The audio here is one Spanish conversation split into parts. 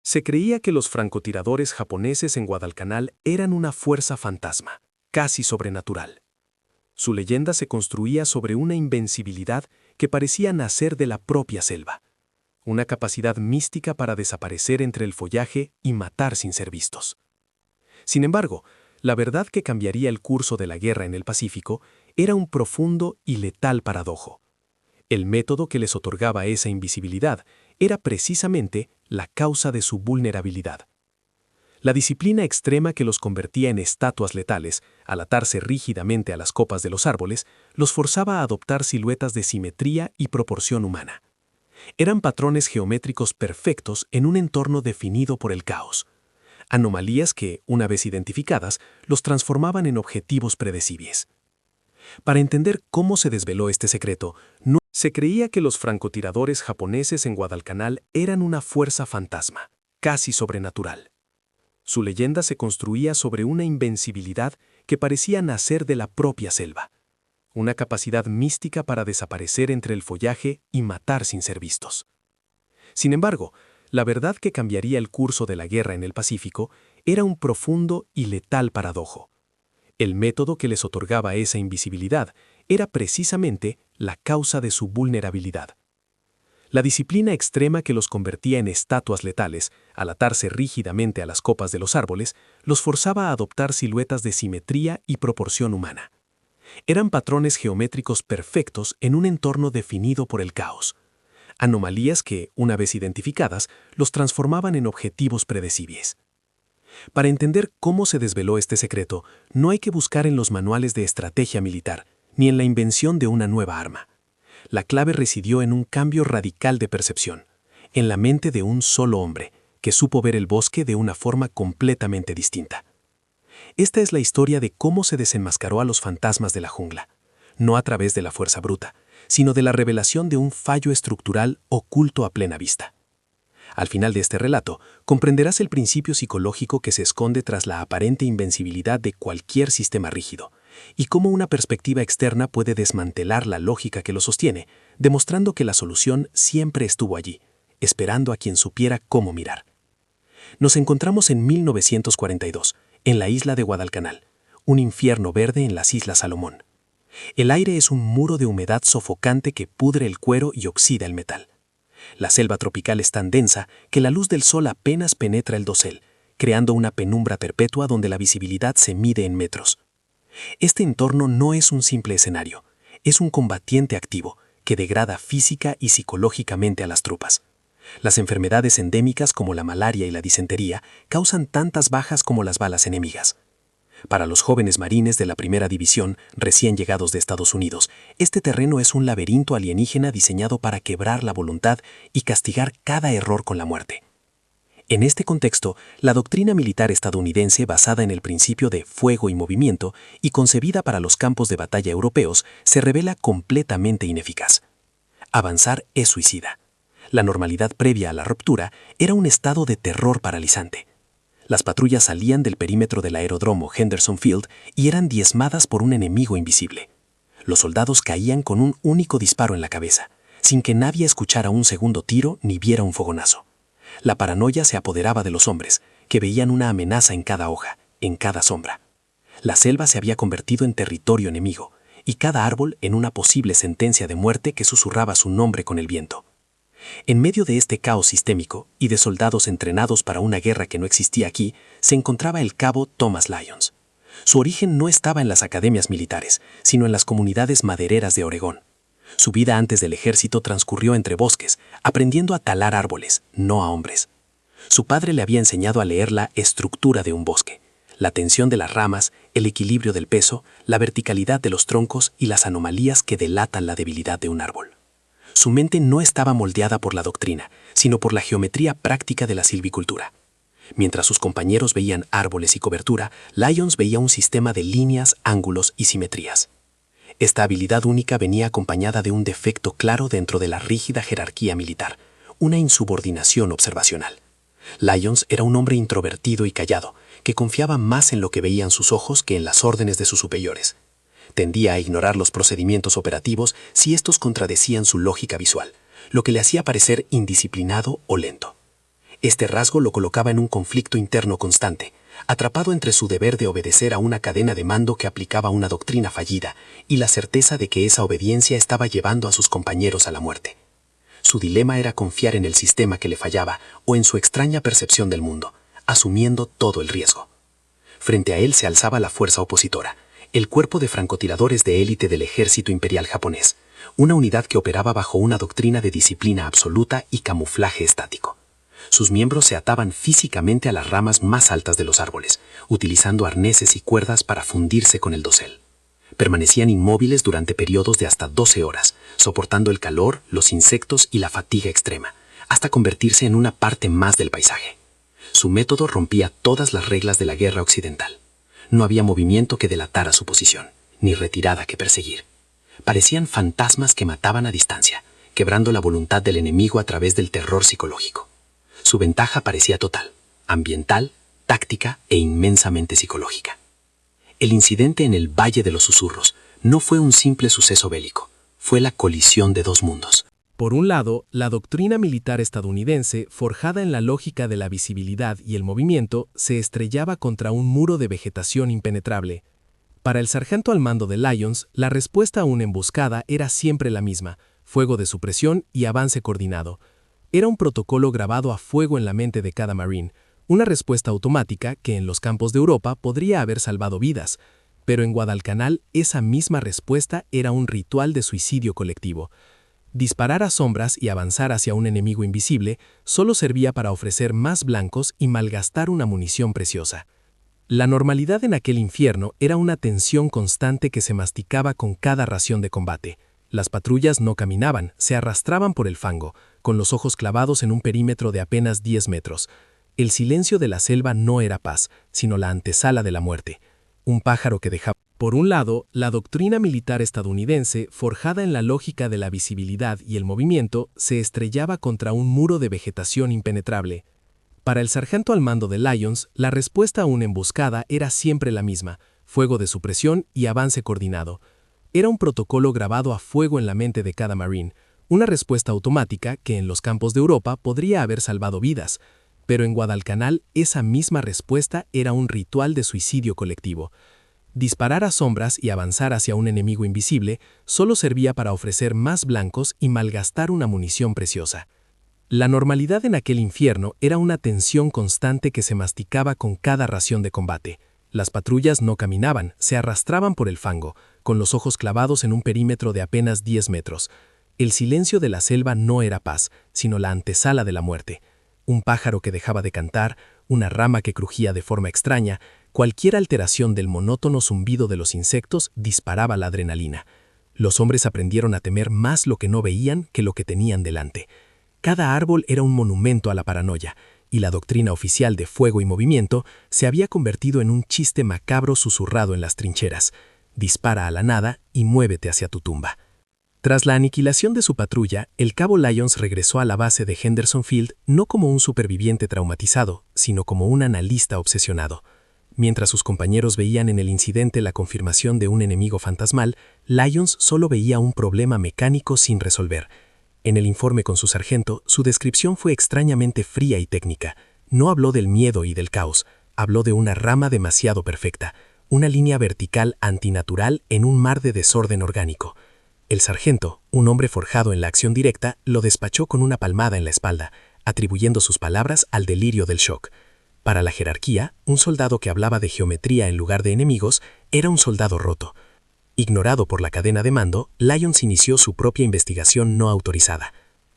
Se creía que los francotiradores japoneses en Guadalcanal eran una fuerza fantasma, casi sobrenatural. Su leyenda se construía sobre una invencibilidad que parecía nacer de la propia selva, una capacidad mística para desaparecer entre el follaje y matar sin ser vistos. Sin embargo, la verdad que cambiaría el curso de la guerra en el Pacífico era un profundo y letal paradojo. El método que les otorgaba esa invisibilidad era precisamente la causa de su vulnerabilidad. La disciplina extrema que los convertía en estatuas letales, al atarse rígidamente a las copas de los árboles, los forzaba a adoptar siluetas de simetría y proporción humana. Eran patrones geométricos perfectos en un entorno definido por el caos. Anomalías que, una vez identificadas, los transformaban en objetivos predecibles. Para entender cómo se desveló este secreto, se creía que los francotiradores japoneses en Guadalcanal eran una fuerza fantasma, casi sobrenatural. Su leyenda se construía sobre una invencibilidad que parecía nacer de la propia selva, una capacidad mística para desaparecer entre el follaje y matar sin ser vistos. Sin embargo, la verdad que cambiaría el curso de la guerra en el Pacífico era un profundo y letal paradojo. El método que les otorgaba esa invisibilidad era precisamente la causa de su vulnerabilidad. La disciplina extrema que los convertía en estatuas letales, al atarse rígidamente a las copas de los árboles, los forzaba a adoptar siluetas de simetría y proporción humana. Eran patrones geométricos perfectos en un entorno definido por el caos. Anomalías que, una vez identificadas, los transformaban en objetivos predecibles. Para entender cómo se desveló este secreto, no hay que buscar en los manuales de estrategia militar, ni en la invención de una nueva arma. La clave residió en un cambio radical de percepción, en la mente de un solo hombre, que supo ver el bosque de una forma completamente distinta. Esta es la historia de cómo se desenmascaró a los fantasmas de la jungla, no a través de la fuerza bruta, sino de la revelación de un fallo estructural oculto a plena vista. Al final de este relato, comprenderás el principio psicológico que se esconde tras la aparente invencibilidad de cualquier sistema rígido, y cómo una perspectiva externa puede desmantelar la lógica que lo sostiene, demostrando que la solución siempre estuvo allí, esperando a quien supiera cómo mirar. Nos encontramos en 1942, en la isla de Guadalcanal, un infierno verde en las Islas Salomón. El aire es un muro de humedad sofocante que pudre el cuero y oxida el metal. La selva tropical es tan densa que la luz del sol apenas penetra el dosel, creando una penumbra perpetua donde la visibilidad se mide en metros. Este entorno no es un simple escenario, es un combatiente activo que degrada física y psicológicamente a las tropas. Las enfermedades endémicas como la malaria y la disentería causan tantas bajas como las balas enemigas. Para los jóvenes marines de la Primera División, recién llegados de Estados Unidos, este terreno es un laberinto alienígena diseñado para quebrar la voluntad y castigar cada error con la muerte. En este contexto, la doctrina militar estadounidense basada en el principio de fuego y movimiento y concebida para los campos de batalla europeos se revela completamente ineficaz. Avanzar es suicida. La normalidad previa a la ruptura era un estado de terror paralizante. Las patrullas salían del perímetro del aeródromo Henderson Field y eran diezmadas por un enemigo invisible. Los soldados caían con un único disparo en la cabeza, sin que nadie escuchara un segundo tiro ni viera un fogonazo. La paranoia se apoderaba de los hombres, que veían una amenaza en cada hoja, en cada sombra. La selva se había convertido en territorio enemigo, y cada árbol en una posible sentencia de muerte que susurraba su nombre con el viento. En medio de este caos sistémico y de soldados entrenados para una guerra que no existía aquí, se encontraba el cabo Thomas Lyons. Su origen no estaba en las academias militares, sino en las comunidades madereras de Oregón. Su vida antes del ejército transcurrió entre bosques, aprendiendo a talar árboles, no a hombres. Su padre le había enseñado a leer la estructura de un bosque, la tensión de las ramas, el equilibrio del peso, la verticalidad de los troncos y las anomalías que delatan la debilidad de un árbol. Su mente no estaba moldeada por la doctrina, sino por la geometría práctica de la silvicultura. Mientras sus compañeros veían árboles y cobertura, Lyons veía un sistema de líneas, ángulos y simetrías. Esta habilidad única venía acompañada de un defecto claro dentro de la rígida jerarquía militar, una insubordinación observacional. Lyons era un hombre introvertido y callado, que confiaba más en lo que veían sus ojos que en las órdenes de sus superiores. Tendía a ignorar los procedimientos operativos si estos contradecían su lógica visual, lo que le hacía parecer indisciplinado o lento. Este rasgo lo colocaba en un conflicto interno constante, atrapado entre su deber de obedecer a una cadena de mando que aplicaba una doctrina fallida y la certeza de que esa obediencia estaba llevando a sus compañeros a la muerte. Su dilema era confiar en el sistema que le fallaba o en su extraña percepción del mundo, asumiendo todo el riesgo. Frente a él se alzaba la fuerza opositora, el cuerpo de francotiradores de élite del ejército imperial japonés, una unidad que operaba bajo una doctrina de disciplina absoluta y camuflaje estático. Sus miembros se ataban físicamente a las ramas más altas de los árboles, utilizando arneses y cuerdas para fundirse con el dosel. Permanecían inmóviles durante periodos de hasta 12 horas, soportando el calor, los insectos y la fatiga extrema, hasta convertirse en una parte más del paisaje. Su método rompía todas las reglas de la guerra occidental. No había movimiento que delatara su posición, ni retirada que perseguir. Parecían fantasmas que mataban a distancia, quebrando la voluntad del enemigo a través del terror psicológico. Su ventaja parecía total, ambiental, táctica e inmensamente psicológica. El incidente en el Valle de los Susurros no fue un simple suceso bélico, fue la colisión de dos mundos. Por un lado, la doctrina militar estadounidense, forjada en la lógica de la visibilidad y el movimiento, se estrellaba contra un muro de vegetación impenetrable. Para el sargento al mando de Lyons, la respuesta a una emboscada era siempre la misma: fuego de supresión y avance coordinado. Era un protocolo grabado a fuego en la mente de cada marine, una respuesta automática que en los campos de Europa podría haber salvado vidas, pero en Guadalcanal esa misma respuesta era un ritual de suicidio colectivo. Disparar a sombras y avanzar hacia un enemigo invisible solo servía para ofrecer más blancos y malgastar una munición preciosa. La normalidad en aquel infierno era una tensión constante que se masticaba con cada ración de combate. Las patrullas no caminaban, se arrastraban por el fango, con los ojos clavados en un perímetro de apenas 10 metros. El silencio de la selva no era paz, sino la antesala de la muerte. Un pájaro que dejaba. Por un lado, la doctrina militar estadounidense, forjada en la lógica de la visibilidad y el movimiento, se estrellaba contra un muro de vegetación impenetrable. Para el sargento al mando de Lyons, la respuesta a una emboscada era siempre la misma: fuego de supresión y avance coordinado. Era un protocolo grabado a fuego en la mente de cada marine, una respuesta automática que en los campos de Europa podría haber salvado vidas, pero en Guadalcanal esa misma respuesta era un ritual de suicidio colectivo. Disparar a sombras y avanzar hacia un enemigo invisible solo servía para ofrecer más blancos y malgastar una munición preciosa. La normalidad en aquel infierno era una tensión constante que se masticaba con cada ración de combate. Las patrullas no caminaban, se arrastraban por el fango, con los ojos clavados en un perímetro de apenas 10 metros. El silencio de la selva no era paz, sino la antesala de la muerte. Un pájaro que dejaba de cantar, una rama que crujía de forma extraña, cualquier alteración del monótono zumbido de los insectos disparaba la adrenalina. Los hombres aprendieron a temer más lo que no veían que lo que tenían delante. Cada árbol era un monumento a la paranoia, y la doctrina oficial de fuego y movimiento se había convertido en un chiste macabro susurrado en las trincheras: dispara a la nada y muévete hacia tu tumba. Tras la aniquilación de su patrulla, el cabo Lyons regresó a la base de Henderson Field no como un superviviente traumatizado, sino como un analista obsesionado. Mientras sus compañeros veían en el incidente la confirmación de un enemigo fantasmal, Lyons solo veía un problema mecánico sin resolver. En el informe con su sargento, su descripción fue extrañamente fría y técnica. No habló del miedo y del caos, habló de una rama demasiado perfecta, una línea vertical antinatural en un mar de desorden orgánico. El sargento, un hombre forjado en la acción directa, lo despachó con una palmada en la espalda, atribuyendo sus palabras al delirio del shock. Para la jerarquía, un soldado que hablaba de geometría en lugar de enemigos era un soldado roto. Ignorado por la cadena de mando, Lyons inició su propia investigación no autorizada.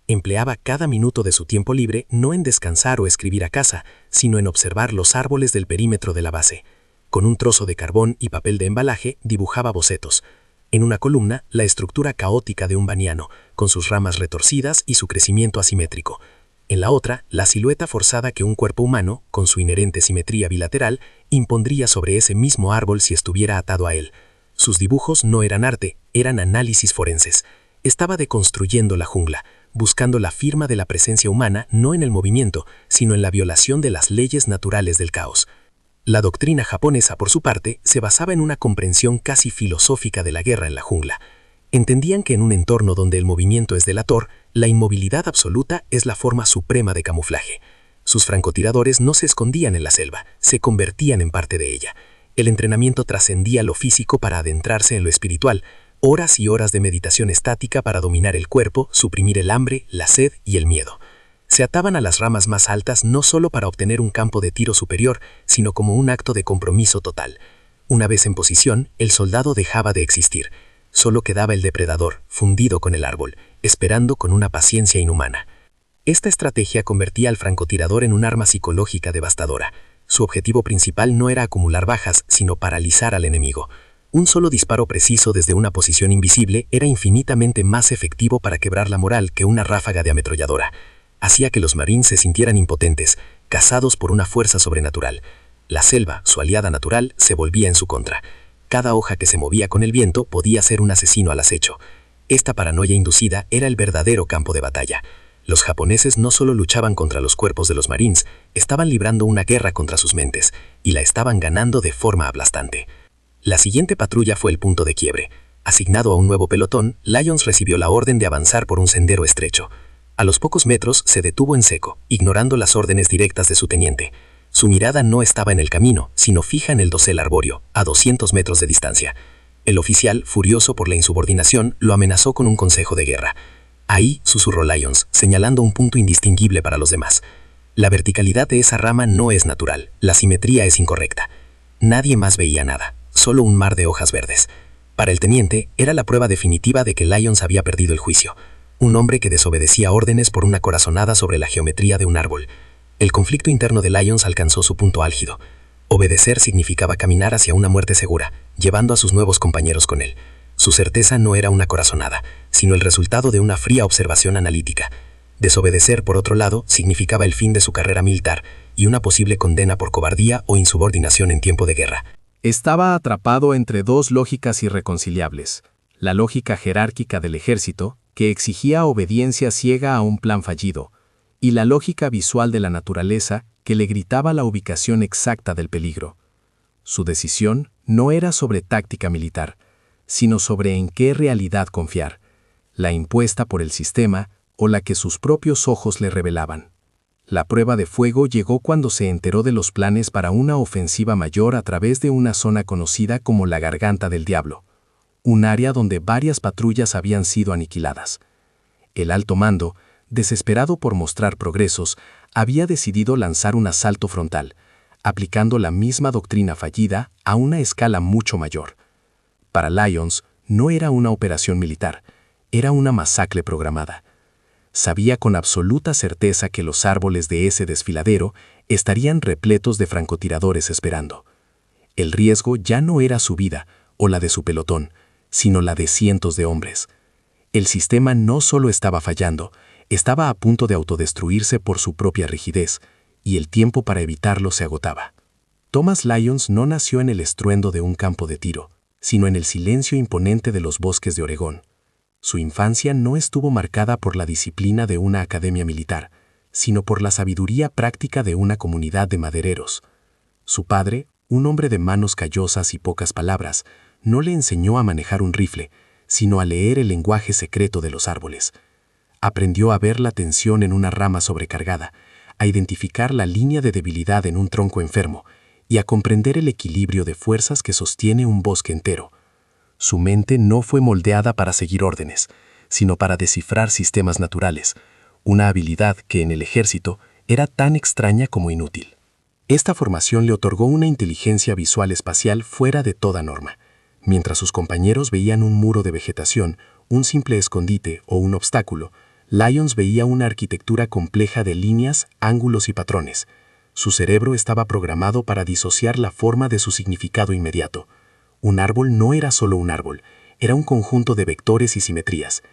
Empleaba cada minuto de su tiempo libre no en descansar o escribir a casa, sino en observar los árboles del perímetro de la base. Con un trozo de carbón y papel de embalaje dibujaba bocetos. En una columna, la estructura caótica de un baniano, con sus ramas retorcidas y su crecimiento asimétrico. En la otra, la silueta forzada que un cuerpo humano, con su inherente simetría bilateral, impondría sobre ese mismo árbol si estuviera atado a él. Sus dibujos no eran arte, eran análisis forenses. Estaba deconstruyendo la jungla, buscando la firma de la presencia humana no en el movimiento, sino en la violación de las leyes naturales del caos. La doctrina japonesa, por su parte, se basaba en una comprensión casi filosófica de la guerra en la jungla. Entendían que en un entorno donde el movimiento es delator, la inmovilidad absoluta es la forma suprema de camuflaje. Sus francotiradores no se escondían en la selva, se convertían en parte de ella. El entrenamiento trascendía lo físico para adentrarse en lo espiritual, horas y horas de meditación estática para dominar el cuerpo, suprimir el hambre, la sed y el miedo. Se ataban a las ramas más altas no solo para obtener un campo de tiro superior, sino como un acto de compromiso total. Una vez en posición, el soldado dejaba de existir. Solo quedaba el depredador, fundido con el árbol, esperando con una paciencia inhumana. Esta estrategia convertía al francotirador en un arma psicológica devastadora. Su objetivo principal no era acumular bajas, sino paralizar al enemigo. Un solo disparo preciso desde una posición invisible era infinitamente más efectivo para quebrar la moral que una ráfaga de ametralladora. Hacía que los marines se sintieran impotentes, cazados por una fuerza sobrenatural. La selva, su aliada natural, se volvía en su contra. Cada hoja que se movía con el viento podía ser un asesino al acecho. Esta paranoia inducida era el verdadero campo de batalla. Los japoneses no solo luchaban contra los cuerpos de los marines, estaban librando una guerra contra sus mentes, y la estaban ganando de forma aplastante. La siguiente patrulla fue el punto de quiebre. Asignado a un nuevo pelotón, Lyons recibió la orden de avanzar por un sendero estrecho. A los pocos metros se detuvo en seco, ignorando las órdenes directas de su teniente. Su mirada no estaba en el camino, sino fija en el dosel arbóreo, a 200 metros de distancia. El oficial, furioso por la insubordinación, lo amenazó con un consejo de guerra. Ahí, susurró Lyons, señalando un punto indistinguible para los demás. La verticalidad de esa rama no es natural, la simetría es incorrecta. Nadie más veía nada, solo un mar de hojas verdes. Para el teniente, era la prueba definitiva de que Lyons había perdido el juicio. Un hombre que desobedecía órdenes por una corazonada sobre la geometría de un árbol. El conflicto interno de Lyons alcanzó su punto álgido. Obedecer significaba caminar hacia una muerte segura, llevando a sus nuevos compañeros con él. Su certeza no era una corazonada, sino el resultado de una fría observación analítica. Desobedecer, por otro lado, significaba el fin de su carrera militar y una posible condena por cobardía o insubordinación en tiempo de guerra. Estaba atrapado entre dos lógicas irreconciliables. La lógica jerárquica del ejército, que exigía obediencia ciega a un plan fallido, y la lógica visual de la naturaleza, que le gritaba la ubicación exacta del peligro. Su decisión no era sobre táctica militar, sino sobre en qué realidad confiar, la impuesta por el sistema o la que sus propios ojos le revelaban. La prueba de fuego llegó cuando se enteró de los planes para una ofensiva mayor a través de una zona conocida como la Garganta del Diablo, un área donde varias patrullas habían sido aniquiladas. El alto mando, desesperado por mostrar progresos, había decidido lanzar un asalto frontal, aplicando la misma doctrina fallida a una escala mucho mayor. Para Lyons, no era una operación militar, era una masacre programada. Sabía con absoluta certeza que los árboles de ese desfiladero estarían repletos de francotiradores esperando. El riesgo ya no era su vida o la de su pelotón, sino la de cientos de hombres. El sistema no solo estaba fallando, estaba a punto de autodestruirse por su propia rigidez, y el tiempo para evitarlo se agotaba. Thomas Lyons no nació en el estruendo de un campo de tiro, sino en el silencio imponente de los bosques de Oregón. Su infancia no estuvo marcada por la disciplina de una academia militar, sino por la sabiduría práctica de una comunidad de madereros. Su padre, un hombre de manos callosas y pocas palabras, no le enseñó a manejar un rifle, sino a leer el lenguaje secreto de los árboles. Aprendió a ver la tensión en una rama sobrecargada, a identificar la línea de debilidad en un tronco enfermo y a comprender el equilibrio de fuerzas que sostiene un bosque entero. Su mente no fue moldeada para seguir órdenes, sino para descifrar sistemas naturales, una habilidad que en el ejército era tan extraña como inútil. Esta formación le otorgó una inteligencia visual espacial fuera de toda norma. Mientras sus compañeros veían un muro de vegetación, un simple escondite o un obstáculo, Lyons veía una arquitectura compleja de líneas, ángulos y patrones. Su cerebro estaba programado para disociar la forma de su significado inmediato. Un árbol no era solo un árbol, era un conjunto de vectores y simetrías.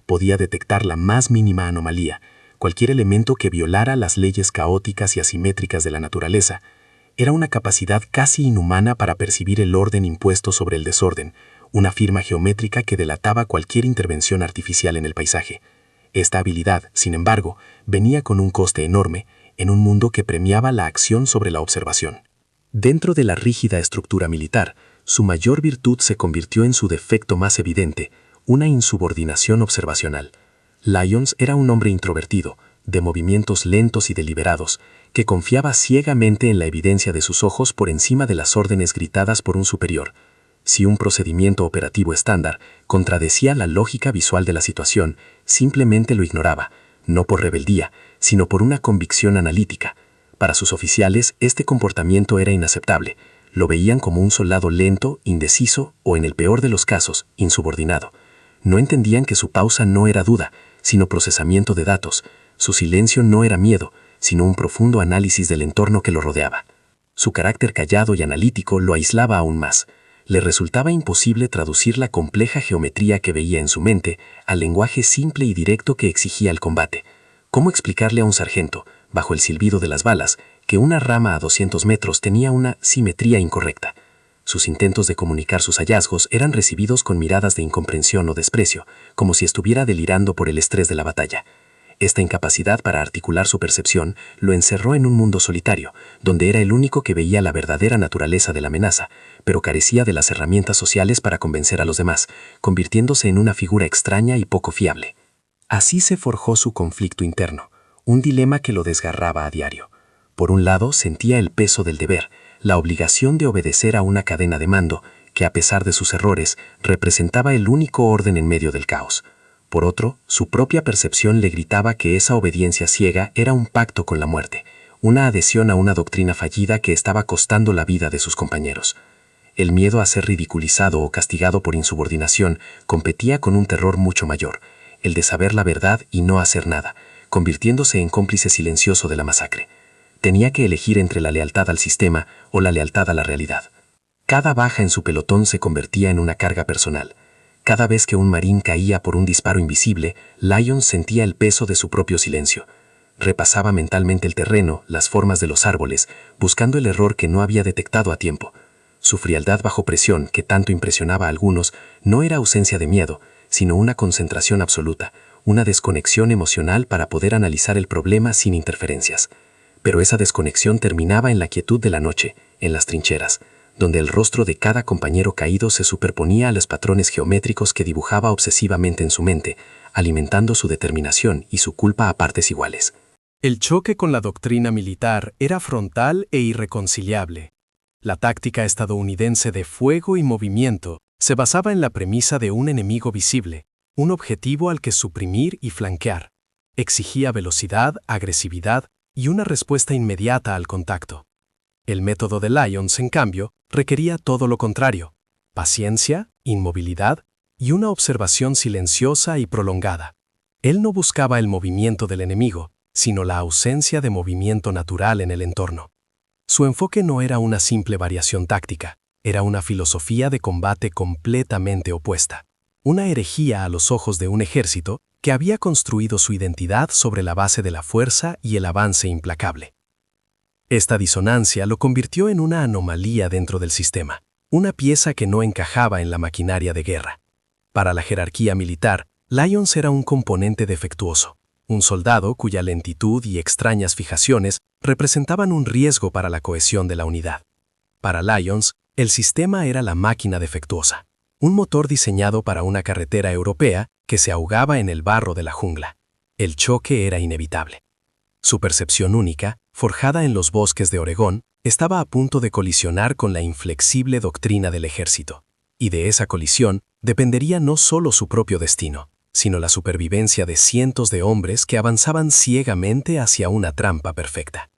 Podía detectar la más mínima anomalía, cualquier elemento que violara las leyes caóticas y asimétricas de la naturaleza. Era una capacidad casi inhumana para percibir el orden impuesto sobre el desorden, una firma geométrica que delataba cualquier intervención artificial en el paisaje. Esta habilidad, sin embargo, venía con un coste enorme en un mundo que premiaba la acción sobre la observación. Dentro de la rígida estructura militar, su mayor virtud se convirtió en su defecto más evidente, una insubordinación observacional. Lyons era un hombre introvertido, de movimientos lentos y deliberados, que confiaba ciegamente en la evidencia de sus ojos por encima de las órdenes gritadas por un superior. Si un procedimiento operativo estándar contradecía la lógica visual de la situación, simplemente lo ignoraba, no por rebeldía, sino por una convicción analítica. Para sus oficiales, este comportamiento era inaceptable. Lo veían como un soldado lento, indeciso o, en el peor de los casos, insubordinado. No entendían que su pausa no era duda, sino procesamiento de datos. Su silencio no era miedo, sino un profundo análisis del entorno que lo rodeaba. Su carácter callado y analítico lo aislaba aún más. Le resultaba imposible traducir la compleja geometría que veía en su mente al lenguaje simple y directo que exigía el combate. ¿Cómo explicarle a un sargento, bajo el silbido de las balas, que una rama a 200 metros tenía una simetría incorrecta? Sus intentos de comunicar sus hallazgos eran recibidos con miradas de incomprensión o desprecio, como si estuviera delirando por el estrés de la batalla. Esta incapacidad para articular su percepción lo encerró en un mundo solitario, donde era el único que veía la verdadera naturaleza de la amenaza, pero carecía de las herramientas sociales para convencer a los demás, convirtiéndose en una figura extraña y poco fiable. Así se forjó su conflicto interno, un dilema que lo desgarraba a diario. Por un lado, sentía el peso del deber, la obligación de obedecer a una cadena de mando que, a pesar de sus errores, representaba el único orden en medio del caos. Por otro, su propia percepción le gritaba que esa obediencia ciega era un pacto con la muerte, una adhesión a una doctrina fallida que estaba costando la vida de sus compañeros. El miedo a ser ridiculizado o castigado por insubordinación competía con un terror mucho mayor, el de saber la verdad y no hacer nada, convirtiéndose en cómplice silencioso de la masacre. Tenía que elegir entre la lealtad al sistema o la lealtad a la realidad. Cada baja en su pelotón se convertía en una carga personal. Cada vez que un marín caía por un disparo invisible, Lyons sentía el peso de su propio silencio. Repasaba mentalmente el terreno, las formas de los árboles, buscando el error que no había detectado a tiempo. Su frialdad bajo presión, que tanto impresionaba a algunos, no era ausencia de miedo, sino una concentración absoluta, una desconexión emocional para poder analizar el problema sin interferencias. Pero esa desconexión terminaba en la quietud de la noche, en las trincheras, donde el rostro de cada compañero caído se superponía a los patrones geométricos que dibujaba obsesivamente en su mente, alimentando su determinación y su culpa a partes iguales. El choque con la doctrina militar era frontal e irreconciliable. La táctica estadounidense de fuego y movimiento se basaba en la premisa de un enemigo visible, un objetivo al que suprimir y flanquear. Exigía velocidad, agresividad y una respuesta inmediata al contacto. El método de Lyons, en cambio, requería todo lo contrario: paciencia, inmovilidad y una observación silenciosa y prolongada. Él no buscaba el movimiento del enemigo, sino la ausencia de movimiento natural en el entorno. Su enfoque no era una simple variación táctica, era una filosofía de combate completamente opuesta, una herejía a los ojos de un ejército que había construido su identidad sobre la base de la fuerza y el avance implacable. Esta disonancia lo convirtió en una anomalía dentro del sistema, una pieza que no encajaba en la maquinaria de guerra. Para la jerarquía militar, Lyons era un componente defectuoso, un soldado cuya lentitud y extrañas fijaciones representaban un riesgo para la cohesión de la unidad. Para Lyons, el sistema era la máquina defectuosa, un motor diseñado para una carretera europea que se ahogaba en el barro de la jungla. El choque era inevitable. Su percepción única, forjada en los bosques de Oregón, estaba a punto de colisionar con la inflexible doctrina del ejército. Y de esa colisión dependería no solo su propio destino, sino la supervivencia de cientos de hombres que avanzaban ciegamente hacia una trampa perfecta.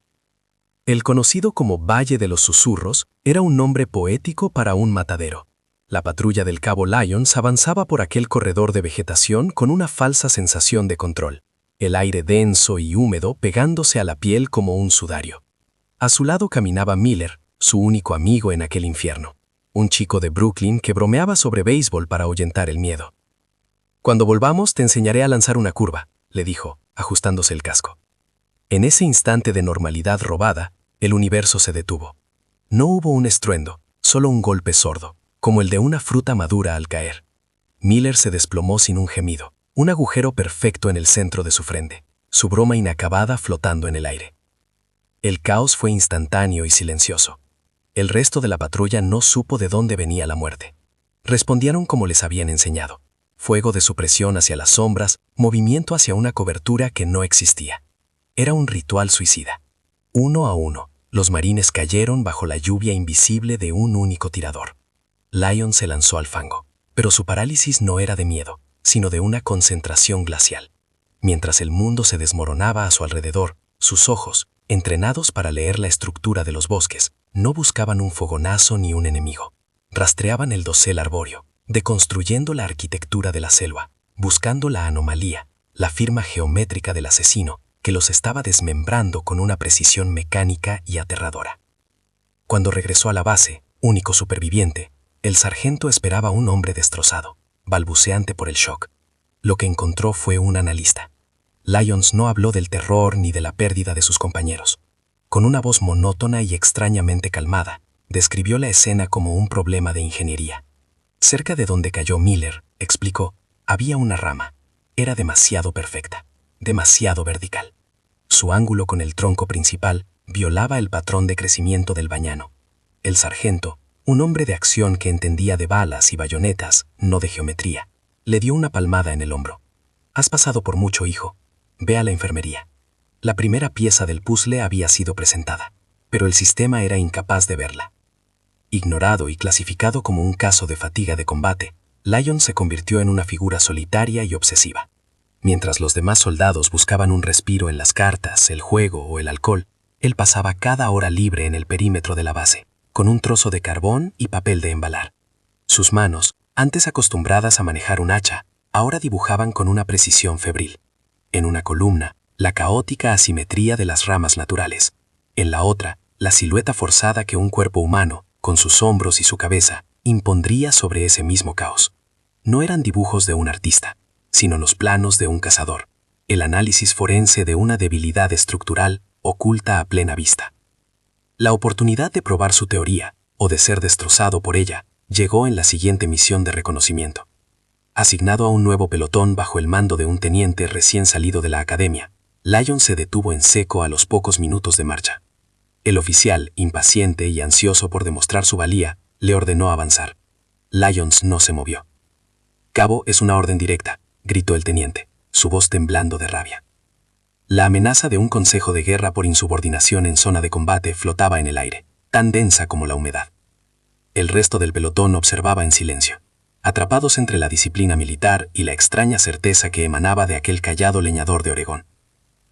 El conocido como Valle de los Susurros era un nombre poético para un matadero. La patrulla del cabo Lyons avanzaba por aquel corredor de vegetación con una falsa sensación de control, el aire denso y húmedo pegándose a la piel como un sudario. A su lado caminaba Miller, su único amigo en aquel infierno, un chico de Brooklyn que bromeaba sobre béisbol para ahuyentar el miedo. «Cuando volvamos te enseñaré a lanzar una curva», le dijo, ajustándose el casco. En ese instante de normalidad robada, el universo se detuvo. No hubo un estruendo, solo un golpe sordo, como el de una fruta madura al caer. Miller se desplomó sin un gemido, un agujero perfecto en el centro de su frente, su broma inacabada flotando en el aire. El caos fue instantáneo y silencioso. El resto de la patrulla no supo de dónde venía la muerte. Respondieron como les habían enseñado: fuego de supresión hacia las sombras, movimiento hacia una cobertura que no existía. Era un ritual suicida. Uno a uno, los marines cayeron bajo la lluvia invisible de un único tirador. Lyons se lanzó al fango, pero su parálisis no era de miedo, sino de una concentración glacial. Mientras el mundo se desmoronaba a su alrededor, sus ojos, entrenados para leer la estructura de los bosques, no buscaban un fogonazo ni un enemigo. Rastreaban el dosel arbóreo, deconstruyendo la arquitectura de la selva, buscando la anomalía, la firma geométrica del asesino, que los estaba desmembrando con una precisión mecánica y aterradora. Cuando regresó a la base, único superviviente, el sargento esperaba un hombre destrozado, balbuceante por el shock. Lo que encontró fue un analista. Lyons no habló del terror ni de la pérdida de sus compañeros. Con una voz monótona y extrañamente calmada, describió la escena como un problema de ingeniería. Cerca de donde cayó Miller, explicó, había una rama. Era demasiado perfecta, demasiado vertical. Su ángulo con el tronco principal violaba el patrón de crecimiento del bañano. El sargento, un hombre de acción que entendía de balas y bayonetas, no de geometría, le dio una palmada en el hombro. «Has pasado por mucho, hijo. Ve a la enfermería». La primera pieza del puzzle había sido presentada, pero el sistema era incapaz de verla. Ignorado y clasificado como un caso de fatiga de combate, Lyons se convirtió en una figura solitaria y obsesiva. Mientras los demás soldados buscaban un respiro en las cartas, el juego o el alcohol, él pasaba cada hora libre en el perímetro de la base, con un trozo de carbón y papel de embalar. Sus manos, antes acostumbradas a manejar un hacha, ahora dibujaban con una precisión febril. En una columna, la caótica asimetría de las ramas naturales. En la otra, la silueta forzada que un cuerpo humano, con sus hombros y su cabeza, impondría sobre ese mismo caos. No eran dibujos de un artista, sino los planos de un cazador, el análisis forense de una debilidad estructural oculta a plena vista. La oportunidad de probar su teoría, o de ser destrozado por ella, llegó en la siguiente misión de reconocimiento. Asignado a un nuevo pelotón bajo el mando de un teniente recién salido de la academia, Lyons se detuvo en seco a los pocos minutos de marcha. El oficial, impaciente y ansioso por demostrar su valía, le ordenó avanzar. Lyons no se movió. «Cabo, es una orden directa», gritó el teniente, su voz temblando de rabia. La amenaza de un consejo de guerra por insubordinación en zona de combate flotaba en el aire, tan densa como la humedad. El resto del pelotón observaba en silencio, atrapados entre la disciplina militar y la extraña certeza que emanaba de aquel callado leñador de Oregón.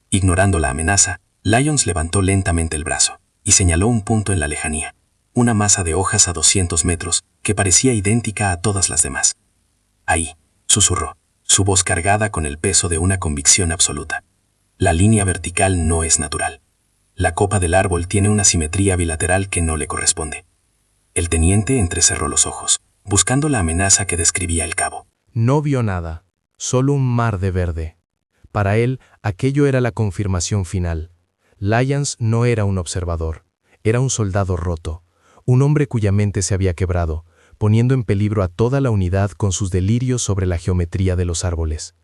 Ignorando la amenaza, Lyons levantó lentamente el brazo y señaló un punto en la lejanía, una masa de hojas a 200 metros que parecía idéntica a todas las demás. «Ahí», susurró, su voz cargada con el peso de una convicción absoluta. «La línea vertical no es natural. La copa del árbol tiene una simetría bilateral que no le corresponde». El teniente entrecerró los ojos, buscando la amenaza que describía el cabo. No vio nada, solo un mar de verde. Para él, aquello era la confirmación final. Lyons no era un observador, era un soldado roto, un hombre cuya mente se había quebrado, poniendo en peligro a toda la unidad con sus delirios sobre la geometría de los árboles.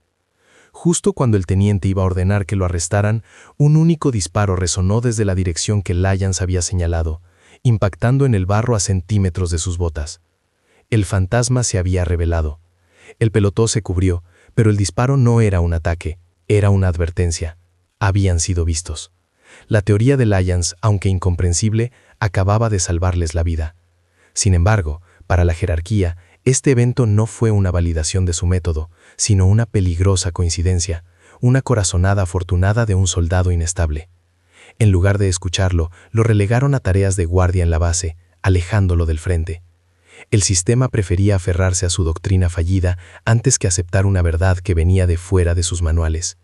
Justo cuando el teniente iba a ordenar que lo arrestaran, un único disparo resonó desde la dirección que Lyons había señalado, impactando en el barro a centímetros de sus botas. El fantasma se había revelado. El pelotón se cubrió, pero el disparo no era un ataque, era una advertencia. Habían sido vistos. La teoría de Lyons, aunque incomprensible, acababa de salvarles la vida. Sin embargo, para la jerarquía, este evento no fue una validación de su método, sino una peligrosa coincidencia, una corazonada afortunada de un soldado inestable. En lugar de escucharlo, lo relegaron a tareas de guardia en la base, alejándolo del frente. El sistema prefería aferrarse a su doctrina fallida antes que aceptar una verdad que venía de fuera de sus manuales.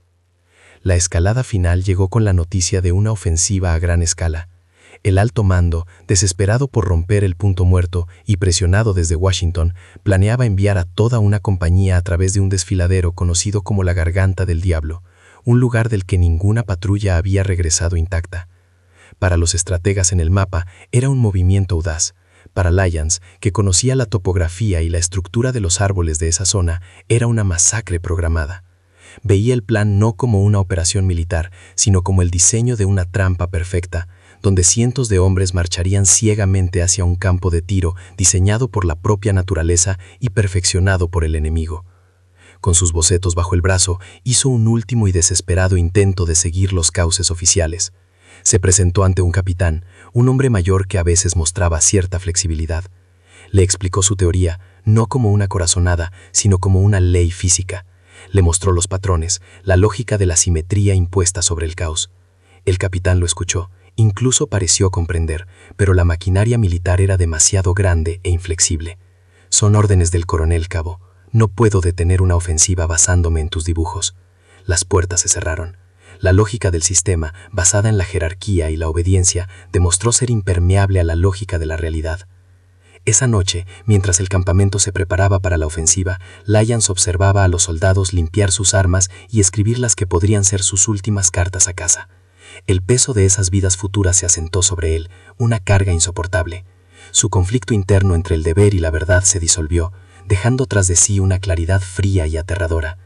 La escalada final llegó con la noticia de una ofensiva a gran escala. El alto mando, desesperado por romper el punto muerto y presionado desde Washington, planeaba enviar a toda una compañía a través de un desfiladero conocido como la Garganta del Diablo, un lugar del que ninguna patrulla había regresado intacta. Para los estrategas en el mapa era un movimiento audaz. Para Lyons, que conocía la topografía y la estructura de los árboles de esa zona, era una masacre programada. Veía el plan no como una operación militar, sino como el diseño de una trampa perfecta, donde cientos de hombres marcharían ciegamente hacia un campo de tiro diseñado por la propia naturaleza y perfeccionado por el enemigo. Con sus bocetos bajo el brazo, hizo un último y desesperado intento de seguir los cauces oficiales. Se presentó ante un capitán, un hombre mayor que a veces mostraba cierta flexibilidad. Le explicó su teoría, no como una corazonada, sino como una ley física. Le mostró los patrones, la lógica de la simetría impuesta sobre el caos. El capitán lo escuchó, incluso pareció comprender, pero la maquinaria militar era demasiado grande e inflexible. Son órdenes del coronel, cabo. No puedo detener una ofensiva basándome en tus dibujos. Las puertas se cerraron. La lógica del sistema, basada en la jerarquía y la obediencia, demostró ser impermeable a la lógica de la realidad. Esa noche, mientras el campamento se preparaba para la ofensiva, Lyons observaba a los soldados limpiar sus armas y escribir las que podrían ser sus últimas cartas a casa. El peso de esas vidas futuras se asentó sobre él, una carga insoportable. Su conflicto interno entre el deber y la verdad se disolvió, dejando tras de sí una claridad fría y aterradora.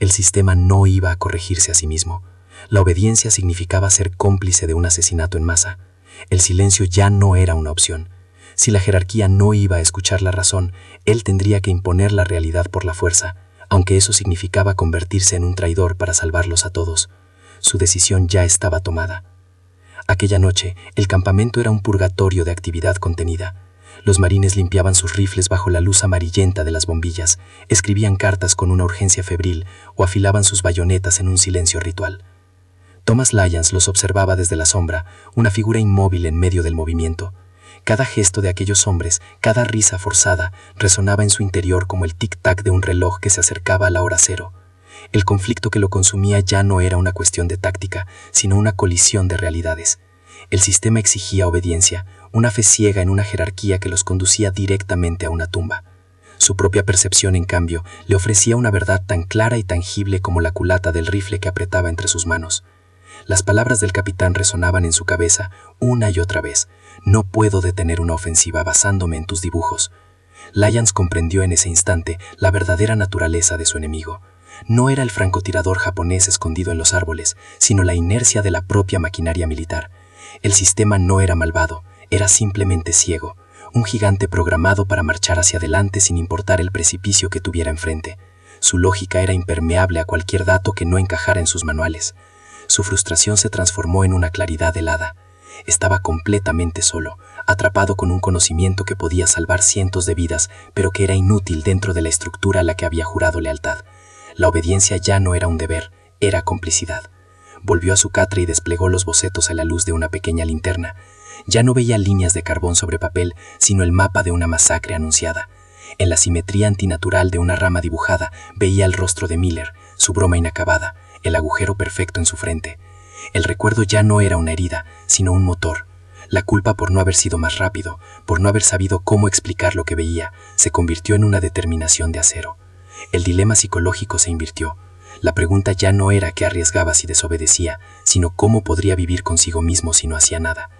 El sistema no iba a corregirse a sí mismo. La obediencia significaba ser cómplice de un asesinato en masa. El silencio ya no era una opción. Si la jerarquía no iba a escuchar la razón, él tendría que imponer la realidad por la fuerza, aunque eso significaba convertirse en un traidor para salvarlos a todos. Su decisión ya estaba tomada. Aquella noche, el campamento era un purgatorio de actividad contenida. Los marines limpiaban sus rifles bajo la luz amarillenta de las bombillas, escribían cartas con una urgencia febril o afilaban sus bayonetas en un silencio ritual. Thomas Lyons los observaba desde la sombra, una figura inmóvil en medio del movimiento. Cada gesto de aquellos hombres, cada risa forzada, resonaba en su interior como el tic-tac de un reloj que se acercaba a la hora cero. El conflicto que lo consumía ya no era una cuestión de táctica, sino una colisión de realidades. El sistema exigía obediencia, una fe ciega en una jerarquía que los conducía directamente a una tumba. Su propia percepción, en cambio, le ofrecía una verdad tan clara y tangible como la culata del rifle que apretaba entre sus manos. Las palabras del capitán resonaban en su cabeza una y otra vez. No puedo detener una ofensiva basándome en tus dibujos. Lyons comprendió en ese instante la verdadera naturaleza de su enemigo. No era el francotirador japonés escondido en los árboles, sino la inercia de la propia maquinaria militar. El sistema no era malvado, era simplemente ciego, un gigante programado para marchar hacia adelante sin importar el precipicio que tuviera enfrente. Su lógica era impermeable a cualquier dato que no encajara en sus manuales. Su frustración se transformó en una claridad helada. Estaba completamente solo, atrapado con un conocimiento que podía salvar cientos de vidas, pero que era inútil dentro de la estructura a la que había jurado lealtad. La obediencia ya no era un deber, era complicidad. Volvió a su catre y desplegó los bocetos a la luz de una pequeña linterna. Ya no veía líneas de carbón sobre papel, sino el mapa de una masacre anunciada. En la simetría antinatural de una rama dibujada, veía el rostro de Miller, su broma inacabada, el agujero perfecto en su frente. El recuerdo ya no era una herida, sino un motor. La culpa por no haber sido más rápido, por no haber sabido cómo explicar lo que veía, se convirtió en una determinación de acero. El dilema psicológico se invirtió. La pregunta ya no era qué arriesgaba si desobedecía, sino cómo podría vivir consigo mismo si no hacía nada.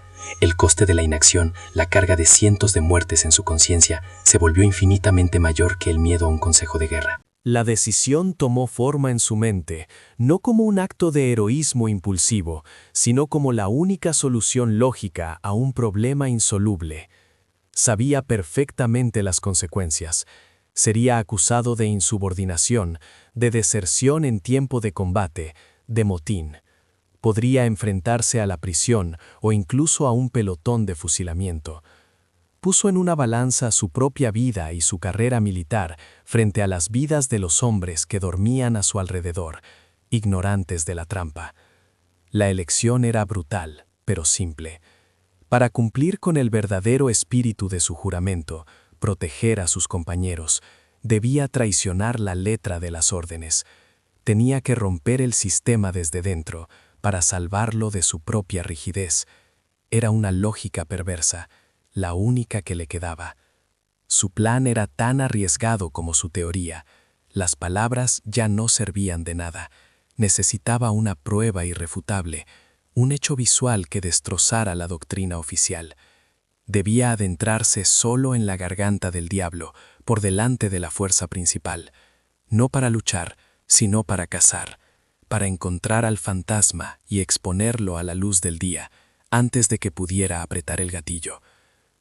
El coste de la inacción, la carga de cientos de muertes en su conciencia, se volvió infinitamente mayor que el miedo a un consejo de guerra. La decisión tomó forma en su mente, no como un acto de heroísmo impulsivo, sino como la única solución lógica a un problema insoluble. Sabía perfectamente las consecuencias. Sería acusado de insubordinación, de deserción en tiempo de combate, de motín. Podría enfrentarse a la prisión o incluso a un pelotón de fusilamiento. Puso en una balanza su propia vida y su carrera militar frente a las vidas de los hombres que dormían a su alrededor, ignorantes de la trampa. La elección era brutal, pero simple. Para cumplir con el verdadero espíritu de su juramento, proteger a sus compañeros, debía traicionar la letra de las órdenes. Tenía que romper el sistema desde dentro para salvarlo de su propia rigidez. Era una lógica perversa, la única que le quedaba. Su plan era tan arriesgado como su teoría. Las palabras ya no servían de nada. Necesitaba una prueba irrefutable, un hecho visual que destrozara la doctrina oficial. Debía adentrarse solo en la garganta del diablo, por delante de la fuerza principal. No para luchar, sino para cazar, para encontrar al fantasma y exponerlo a la luz del día, antes de que pudiera apretar el gatillo.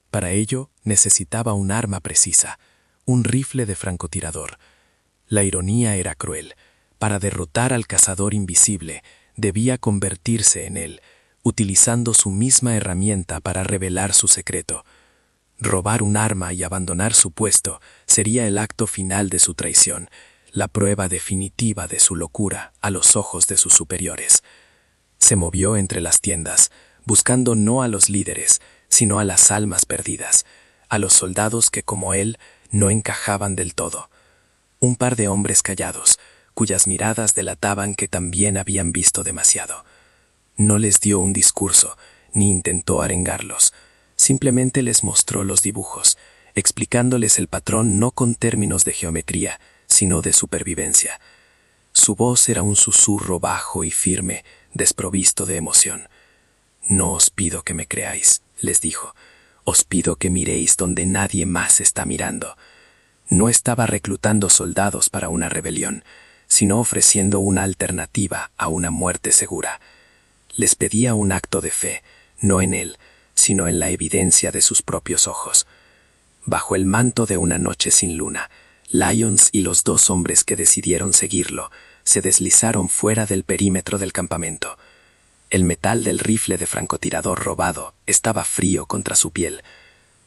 Para ello necesitaba un arma precisa, un rifle de francotirador. La ironía era cruel. Para derrotar al cazador invisible, debía convertirse en él, utilizando su misma herramienta para revelar su secreto. Robar un arma y abandonar su puesto sería el acto final de su traición, la prueba definitiva de su locura a los ojos de sus superiores. Se movió entre las tiendas, buscando no a los líderes, sino a las almas perdidas, a los soldados que como él no encajaban del todo. Un par de hombres callados, cuyas miradas delataban que también habían visto demasiado. No les dio un discurso, ni intentó arengarlos. Simplemente les mostró los dibujos, explicándoles el patrón no con términos de geometría, sino de supervivencia. Su voz era un susurro bajo y firme, desprovisto de emoción. «No os pido que me creáis», les dijo. «Os pido que miréis donde nadie más está mirando». No estaba reclutando soldados para una rebelión, sino ofreciendo una alternativa a una muerte segura. Les pedía un acto de fe, no en él, sino en la evidencia de sus propios ojos. Bajo el manto de una noche sin luna, Lyons y los 2 hombres que decidieron seguirlo se deslizaron fuera del perímetro del campamento. El metal del rifle de francotirador robado estaba frío contra su piel.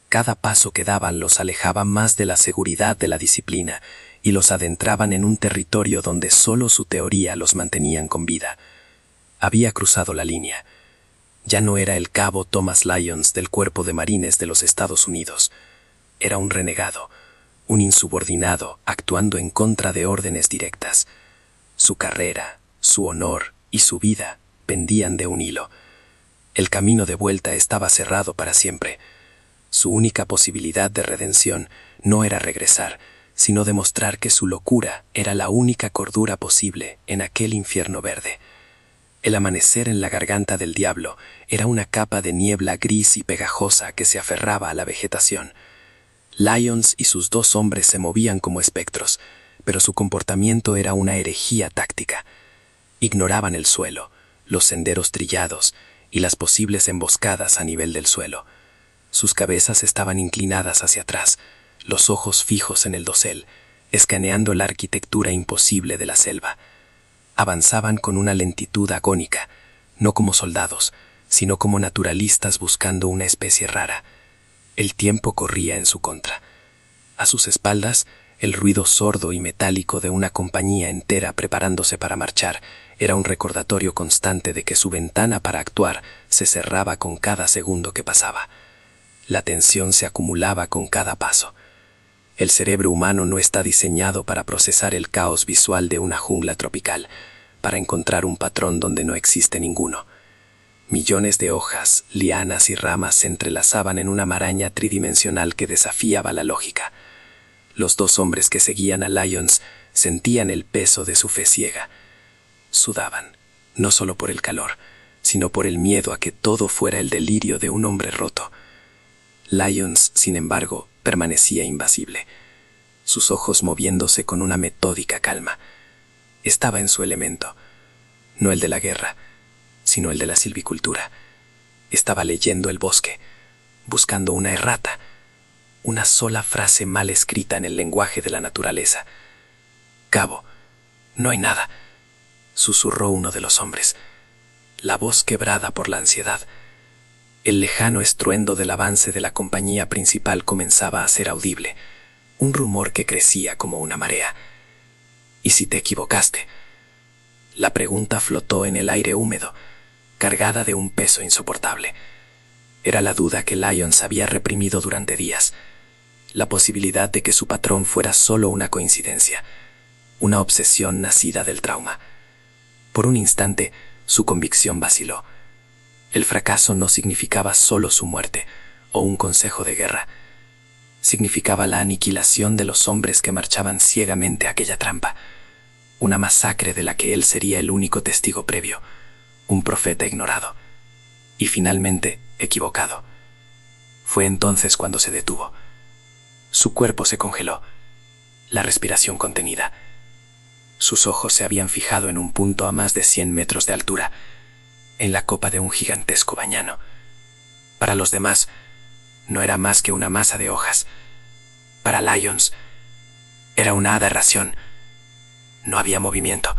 Cada paso que daban los alejaba más de la seguridad de la disciplina y los adentraban en un territorio donde solo su teoría los mantenían con vida. Había cruzado la línea. Ya no era el cabo Thomas Lyons del Cuerpo de Marines de los Estados Unidos. Era un renegado, un insubordinado actuando en contra de órdenes directas. Su carrera, su honor y su vida pendían de un hilo. El camino de vuelta estaba cerrado para siempre. Su única posibilidad de redención no era regresar, sino demostrar que su locura era la única cordura posible en aquel infierno verde. El amanecer en la garganta del diablo era una capa de niebla gris y pegajosa que se aferraba a la vegetación. Lyons y sus 2 hombres se movían como espectros, pero su comportamiento era una herejía táctica. Ignoraban el suelo, los senderos trillados y las posibles emboscadas a nivel del suelo. Sus cabezas estaban inclinadas hacia atrás, los ojos fijos en el dosel, escaneando la arquitectura imposible de la selva. Avanzaban con una lentitud agónica, no como soldados, sino como naturalistas buscando una especie rara. El tiempo corría en su contra. A sus espaldas, el ruido sordo y metálico de una compañía entera preparándose para marchar era un recordatorio constante de que su ventana para actuar se cerraba con cada segundo que pasaba. La tensión se acumulaba con cada paso. El cerebro humano no está diseñado para procesar el caos visual de una jungla tropical, para encontrar un patrón donde no existe ninguno. Millones de hojas, lianas y ramas se entrelazaban en una maraña tridimensional que desafiaba la lógica. Los 2 hombres que seguían a Lyons sentían el peso de su fe ciega. Sudaban, no solo por el calor, sino por el miedo a que todo fuera el delirio de un hombre roto. Lyons, sin embargo, permanecía invasible, sus ojos moviéndose con una metódica calma. Estaba en su elemento, no el de la guerra, sino el de la silvicultura. Estaba leyendo el bosque, buscando una errata, una sola frase mal escrita en el lenguaje de la naturaleza. «Cabo, no hay nada», susurró uno de los hombres, la voz quebrada por la ansiedad. El lejano estruendo del avance de la compañía principal comenzaba a ser audible, un rumor que crecía como una marea. «¿Y si te equivocaste?». La pregunta flotó en el aire húmedo, cargada de un peso insoportable. Era la duda que Lyons había reprimido durante días, la posibilidad de que su patrón fuera solo una coincidencia, una obsesión nacida del trauma. Por un instante, su convicción vaciló. El fracaso no significaba solo su muerte o un consejo de guerra. Significaba la aniquilación de los hombres que marchaban ciegamente a aquella trampa, una masacre de la que él sería el único testigo previo, un profeta ignorado y finalmente equivocado. Fue entonces cuando se detuvo. Su cuerpo se congeló, la respiración contenida. Sus ojos se habían fijado en un punto a más de 100 metros de altura, en la copa de un gigantesco bañano. Para los demás, no era más que una masa de hojas. Para Lyons, era una aberración. No había movimiento.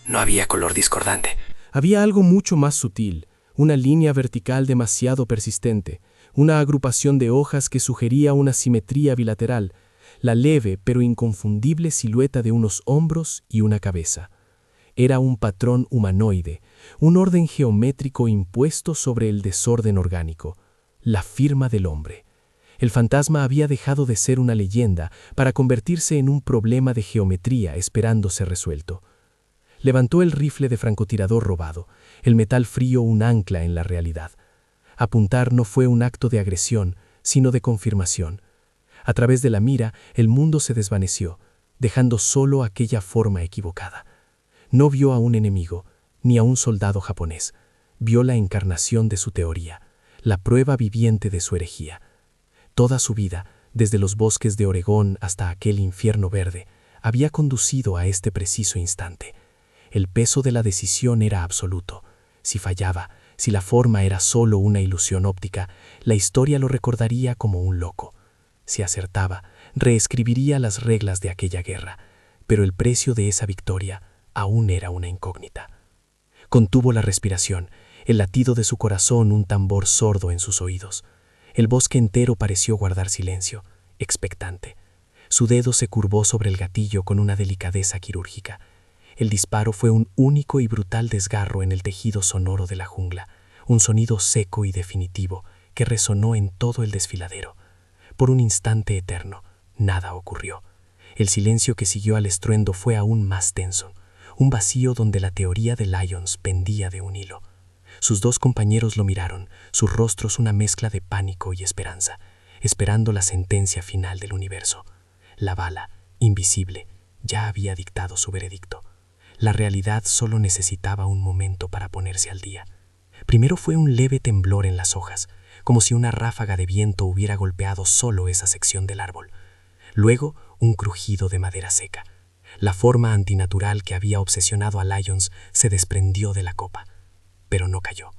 No había color discordante. Había algo mucho más sutil, una línea vertical demasiado persistente, una agrupación de hojas que sugería una simetría bilateral, la leve pero inconfundible silueta de unos hombros y una cabeza. Era un patrón humanoide, un orden geométrico impuesto sobre el desorden orgánico, la firma del hombre. El fantasma había dejado de ser una leyenda para convertirse en un problema de geometría esperando ser resuelto. Levantó el rifle de francotirador robado, el metal frío un ancla en la realidad. Apuntar no fue un acto de agresión, sino de confirmación. A través de la mira, el mundo se desvaneció, dejando solo aquella forma equivocada. No vio a un enemigo, ni a un soldado japonés. Vio la encarnación de su teoría, la prueba viviente de su herejía. Toda su vida, desde los bosques de Oregón hasta aquel infierno verde, había conducido a este preciso instante. El peso de la decisión era absoluto. Si fallaba, si la forma era solo una ilusión óptica, la historia lo recordaría como un loco. Si acertaba, reescribiría las reglas de aquella guerra, pero el precio de esa victoria aún era una incógnita. Contuvo la respiración, el latido de su corazón un tambor sordo en sus oídos. El bosque entero pareció guardar silencio, expectante. Su dedo se curvó sobre el gatillo con una delicadeza quirúrgica. El disparo fue un único y brutal desgarro en el tejido sonoro de la jungla, un sonido seco y definitivo que resonó en todo el desfiladero. Por un instante eterno, nada ocurrió. El silencio que siguió al estruendo fue aún más tenso, un vacío donde la teoría de Lyons pendía de un hilo. Sus dos compañeros lo miraron, sus rostros una mezcla de pánico y esperanza, esperando la sentencia final del universo. La bala, invisible, ya había dictado su veredicto. La realidad solo necesitaba un momento para ponerse al día. Primero fue un leve temblor en las hojas, como si una ráfaga de viento hubiera golpeado solo esa sección del árbol. Luego, un crujido de madera seca. La forma antinatural que había obsesionado a Lyons se desprendió de la copa, pero no cayó.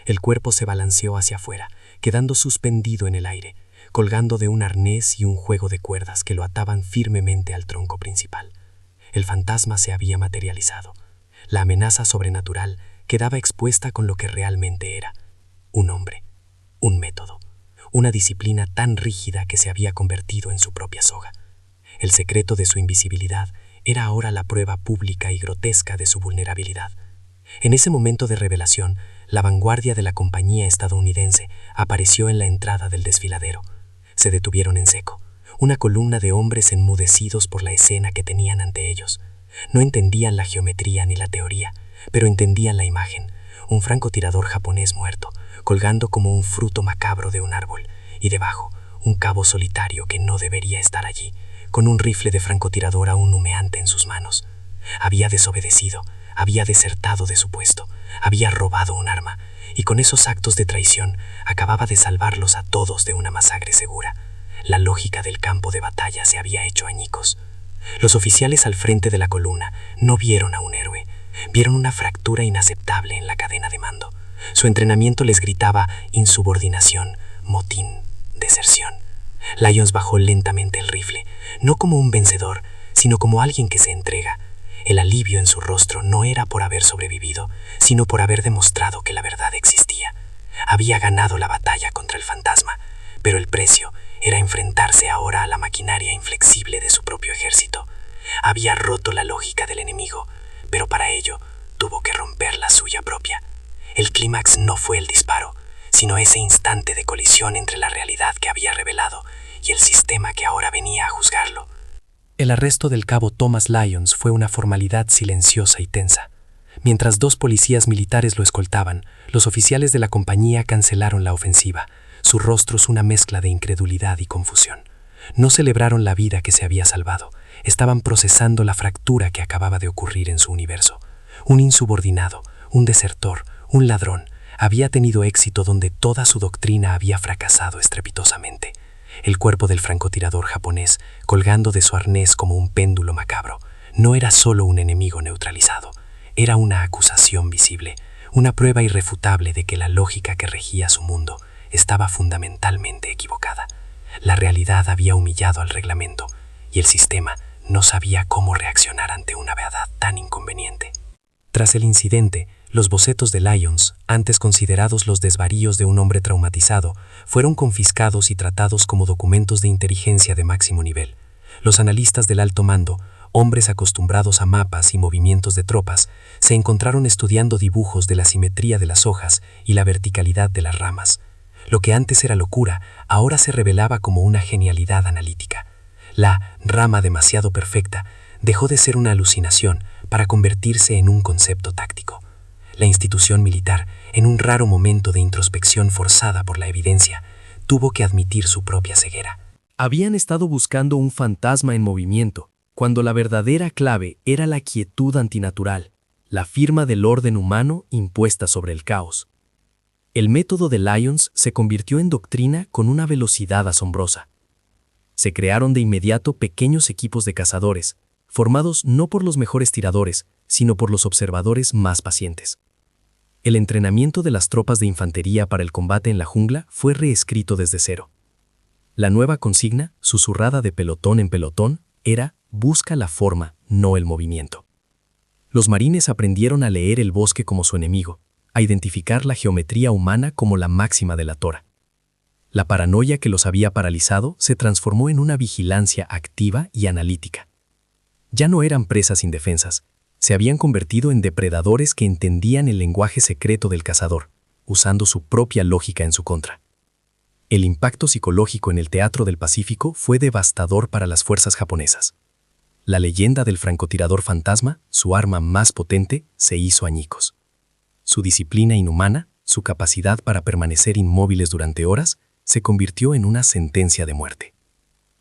El cuerpo se balanceó hacia afuera, quedando suspendido en el aire, colgando de un arnés y un juego de cuerdas que lo ataban firmemente al tronco principal. El fantasma se había materializado. La amenaza sobrenatural quedaba expuesta con lo que realmente era: un hombre, un método, una disciplina tan rígida que se había convertido en su propia soga. El secreto de su invisibilidad era ahora la prueba pública y grotesca de su vulnerabilidad. En ese momento de revelación, la vanguardia de la compañía estadounidense apareció en la entrada del desfiladero. Se detuvieron en seco, una columna de hombres enmudecidos por la escena que tenían ante ellos. No entendían la geometría ni la teoría, pero entendían la imagen: un francotirador japonés muerto, colgando como un fruto macabro de un árbol, y debajo, un cabo solitario que no debería estar allí, con un rifle de francotirador aún humeante en sus manos. Había desobedecido, había desertado de su puesto, había robado un arma, y con esos actos de traición acababa de salvarlos a todos de una masacre segura. La lógica del campo de batalla se había hecho añicos. Los oficiales al frente de la columna no vieron a un héroe, vieron una fractura inaceptable en la cadena de mando. Su entrenamiento les gritaba insubordinación, motín, deserción. Lyons bajó lentamente el rifle, no como un vencedor, sino como alguien que se entrega. El alivio en su rostro no era por haber sobrevivido, sino por haber demostrado que la verdad existía. Había ganado la batalla contra el fantasma, pero el precio era enfrentarse ahora a la maquinaria inflexible de su propio ejército. Había roto la lógica del enemigo, pero para ello tuvo que romper la suya propia. El clímax no fue el disparo, sino ese instante de colisión entre la realidad que había revelado y el sistema que ahora venía a juzgarlo. El arresto del cabo Thomas Lyons fue una formalidad silenciosa y tensa. Mientras dos policías militares lo escoltaban, los oficiales de la compañía cancelaron la ofensiva, sus rostros una mezcla de incredulidad y confusión. No celebraron la vida que se había salvado, estaban procesando la fractura que acababa de ocurrir en su universo. Un insubordinado, un desertor, un ladrón, había tenido éxito donde toda su doctrina había fracasado estrepitosamente. El cuerpo del francotirador japonés, colgando de su arnés como un péndulo macabro, no era solo un enemigo neutralizado, era una acusación visible, una prueba irrefutable de que la lógica que regía su mundo estaba fundamentalmente equivocada. La realidad había humillado al reglamento, y el sistema no sabía cómo reaccionar ante una verdad tan inconveniente. Tras el incidente, Los bocetos de Lyons, antes considerados los desvaríos de un hombre traumatizado, fueron confiscados y tratados como documentos de inteligencia de máximo nivel. Los analistas del alto mando, hombres acostumbrados a mapas y movimientos de tropas, se encontraron estudiando dibujos de la simetría de las hojas y la verticalidad de las ramas. Lo que antes era locura, ahora se revelaba como una genialidad analítica. La rama demasiado perfecta dejó de ser una alucinación para convertirse en un concepto táctico. La institución militar, en un raro momento de introspección forzada por la evidencia, tuvo que admitir su propia ceguera. Habían estado buscando un fantasma en movimiento, cuando la verdadera clave era la quietud antinatural, la firma del orden humano impuesta sobre el caos. El método de Lyons se convirtió en doctrina con una velocidad asombrosa. Se crearon de inmediato pequeños equipos de cazadores, formados no por los mejores tiradores, sino por los observadores más pacientes. El entrenamiento de las tropas de infantería para el combate en la jungla fue reescrito desde cero. La nueva consigna, susurrada de pelotón en pelotón, era «busca la forma, no el movimiento». Los marines aprendieron a leer el bosque como su enemigo, a identificar la geometría humana como la máxima delatora. La paranoia que los había paralizado se transformó en una vigilancia activa y analítica. Ya no eran presas indefensas, se habían convertido en depredadores que entendían el lenguaje secreto del cazador, usando su propia lógica en su contra. El impacto psicológico en el teatro del Pacífico fue devastador para las fuerzas japonesas. La leyenda del francotirador fantasma, su arma más potente, se hizo añicos. Su disciplina inhumana, su capacidad para permanecer inmóviles durante horas, se convirtió en una sentencia de muerte.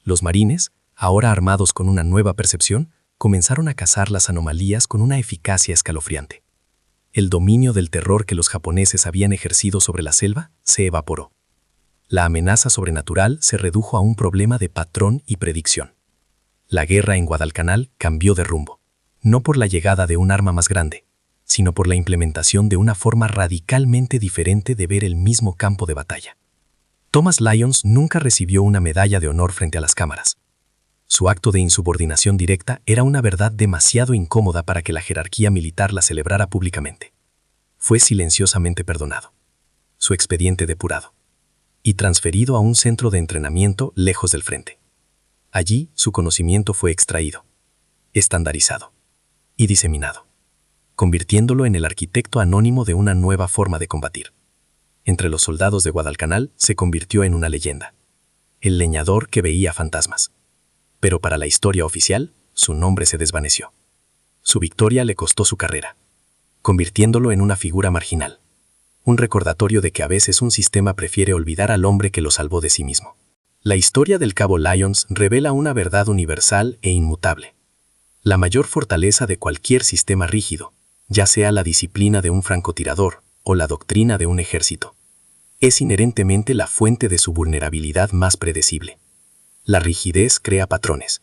Los marines, ahora armados con una nueva percepción, comenzaron a cazar las anomalías con una eficacia escalofriante. El dominio del terror que los japoneses habían ejercido sobre la selva se evaporó. La amenaza sobrenatural se redujo a un problema de patrón y predicción. La guerra en Guadalcanal cambió de rumbo, no por la llegada de un arma más grande, sino por la implementación de una forma radicalmente diferente de ver el mismo campo de batalla. Thomas Lyons nunca recibió una medalla de honor frente a las cámaras. Su acto de insubordinación directa era una verdad demasiado incómoda para que la jerarquía militar la celebrara públicamente. Fue silenciosamente perdonado, su expediente depurado, y transferido a un centro de entrenamiento lejos del frente. Allí su conocimiento fue extraído, estandarizado y diseminado, convirtiéndolo en el arquitecto anónimo de una nueva forma de combatir. Entre los soldados de Guadalcanal se convirtió en una leyenda, el leñador que veía fantasmas. Pero para la historia oficial, su nombre se desvaneció. Su victoria le costó su carrera, convirtiéndolo en una figura marginal, un recordatorio de que a veces un sistema prefiere olvidar al hombre que lo salvó de sí mismo. La historia del cabo Lyons revela una verdad universal e inmutable. La mayor fortaleza de cualquier sistema rígido, ya sea la disciplina de un francotirador o la doctrina de un ejército, es inherentemente la fuente de su vulnerabilidad más predecible. La rigidez crea patrones,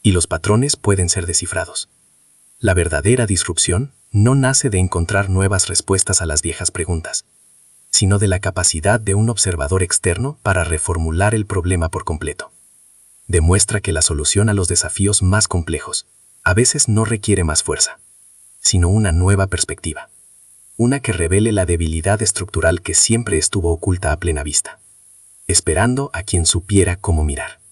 y los patrones pueden ser descifrados. La verdadera disrupción no nace de encontrar nuevas respuestas a las viejas preguntas, sino de la capacidad de un observador externo para reformular el problema por completo. Demuestra que la solución a los desafíos más complejos a veces no requiere más fuerza, sino una nueva perspectiva, una que revele la debilidad estructural que siempre estuvo oculta a plena vista, esperando a quien supiera cómo mirar.